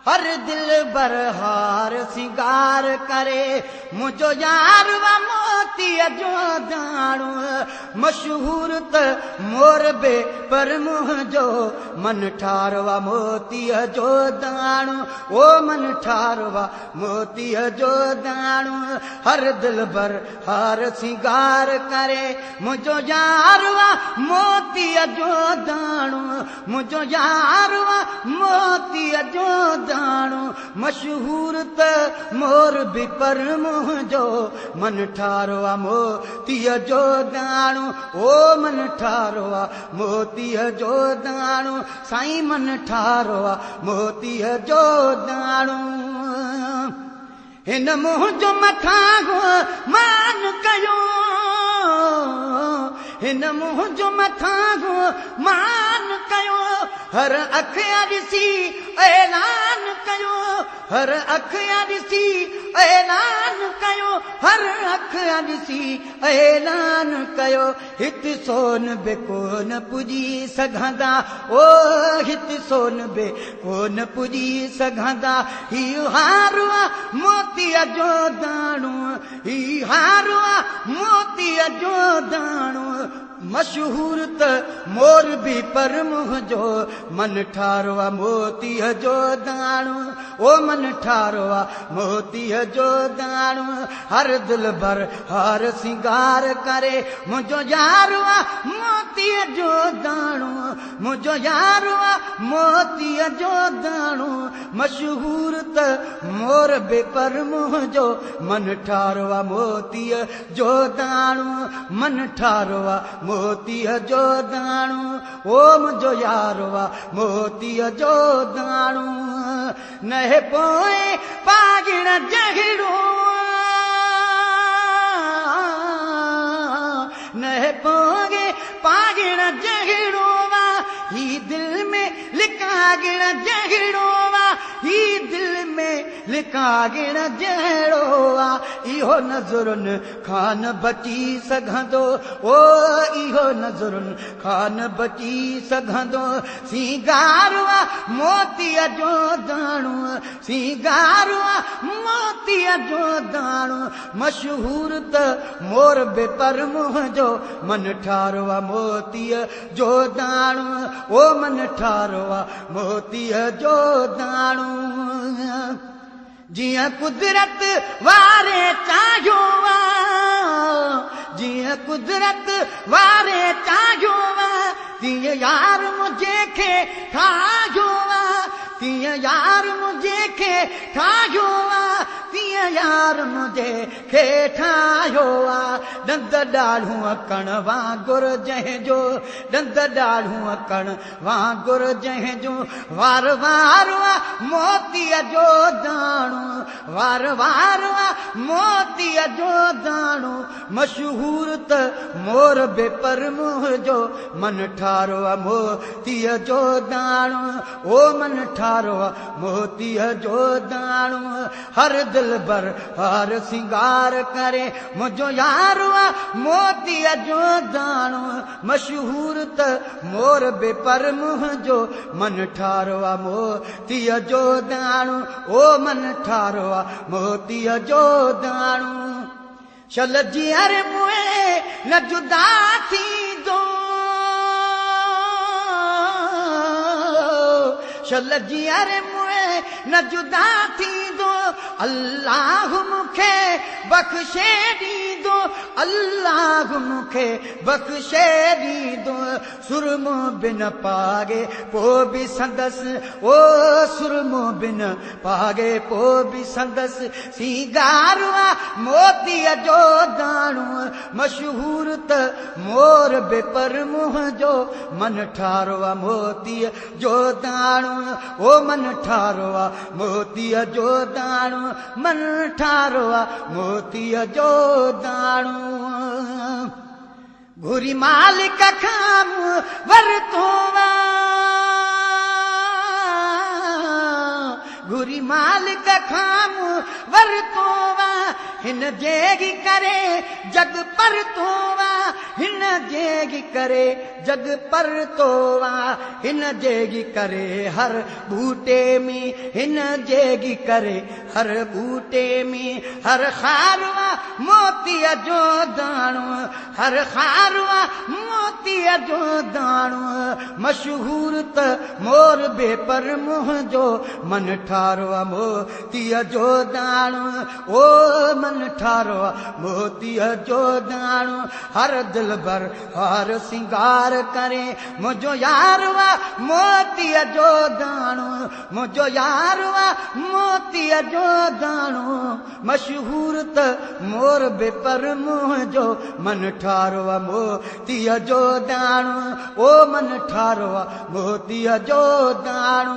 हर दिल बर हार सिंगार करे मुझो यार व मोती जो दाणो मशहूर त मोर बे पर मुझो मन ठारवा मोती जो दाणो ओ मन ठारवा मोती जो दाणो हर दिल बर हार सिंगार करे मुझो यार व मोती जो दाणो मुझो यार व मोती जो दाणो मशहूर त मोर बि पर मुझो मन ठारवा मोतीअ जो दाणो ओ मन ठारवा मोतीअ जो दाणो साईं मन ठारवा मोतीअ जो दाणो हिन मुंहिंजो मथां मान कयो हिन मुंहिंजो मथां मान कयो हर अखियां ॾिसी ऐलान कयो हर अखियां ॾिसी ऐलान कयो हर अखियां ॾिसी ऐलान कयो हिते सोन बि कोन पुॼी सघंदा ओ हिते सोन बि कोन पुॼी सघंदा ही हार मोतीअ जो दाणो ही हार मोतीअ जो दाणो मशहूर त मोर बि पर मुझो मन ठारवा मोतीअ जो दाणो ओ मन ठारवा मोतीअ जो दाणो हर दिल भर हार सिंगार करे मुझो यारवा मोतीअ जो दाणो मुझो यारवा मोतीअ जो दाणो मशहूर त मोर बि पर मुझो मन ठारवा मोतीअ जो दाणो मन ठारवा मोतीअ जो दाणो ओ मुझो यारवा मोतीअ जो दाणो नहे पोए पागिण जहिड़ो नहे पोए पागिण जहिड़ो वा ही दिल में लिकागिण जहिड़ो वा ही दिल में लिकागिण जहिड़ो वा इहो नज़रुनि खान बची सघंदो ओ इहो नज़रुनि खान बची सघंदो सिंगारवा मोतीअ जो दाणो सिंगारवा मोतीअ जो दाणो मशहूर त मोर बि पर मुझो मन ठारवा मोतीअ जो दाणो ओ मन ठारवा मोतीअ जो दाणो जिया कुदरत वारे चाहियो वा जिया कुदरत वारे चाहियो वा तीअं यार मुझे खे ठाहियो वा तीअं यार मुझे खे ठाहियो वा तीअं यार मुझे खे ठाहियो वा ॾंद ॾाढ़ूं अकण वांगुर जंहिंजो ॾंद ॾाढ़ूं अकण वांगुर जंहिंजो वार वार वा मोतीअ जो दाणो वार वार वा मोतीअ जो दाणो मशहूर त मोर बि पर मुझो मन ठारवा मोतीअ जो दाणो ओ मन ठारवा मोतीअ जो दाणो हर दिल भर हार सिंगार करे मुझो यारवा मोतीअ जो दाणो मशहूर त मोर बि पर मुझो मन ठारवा मोतीअ जो दाणो ओ मन ठारवा मोतीअ जो दाणो शल जी हर मुए न जुदा थींदो शल जी हर मुए न जुदा थींदो अल्लाह मूंखे बख़्शे ॾींदो अल्लाह मूंखे बख़्शे ॾींदो सुरमो बिन पागे पोइ बि संदसि ओ सुरमो बिन पागे पोइ बि संदसि सिंगारवा मोतीअ जो दाणो मशहूर त मोर बि पर मुझो मन ठारवा मोतीअ जो दाणो ओ मन ठारवा मोतीअ जो दाणो मन ठारवा मोतीअ जो दाणो घुरी मालिक खां वरितो वा घुरी मालिक खां वरितो वा हिन जेगी करे जग परतो वा हिन जेगी करे जग परतो आ हिन जेगी करे हर बूटे में हिन जेगी करे हर बूटे में हर खारवा मोतीअ जो दाणो हर खारवा मोतीअ जो दाणो मशहूर त मोर बे पर मुंहिंजो मन ठारो आ मोतीअ जो दाणो ओ मन ठारो आ मोतीअ जो दाणो हर दिल भर हर सिंगार करे मुंहिंजो यारवा मोतीअ जो दाणो मुंहिंजो यारवा मोतीअ जो दाणो मशहूर त मोर बे पर मुंहिंजो मन ठारो आ मोतीअ जो दाणो ओ मन ठारो आ मोतीअ जो दाणो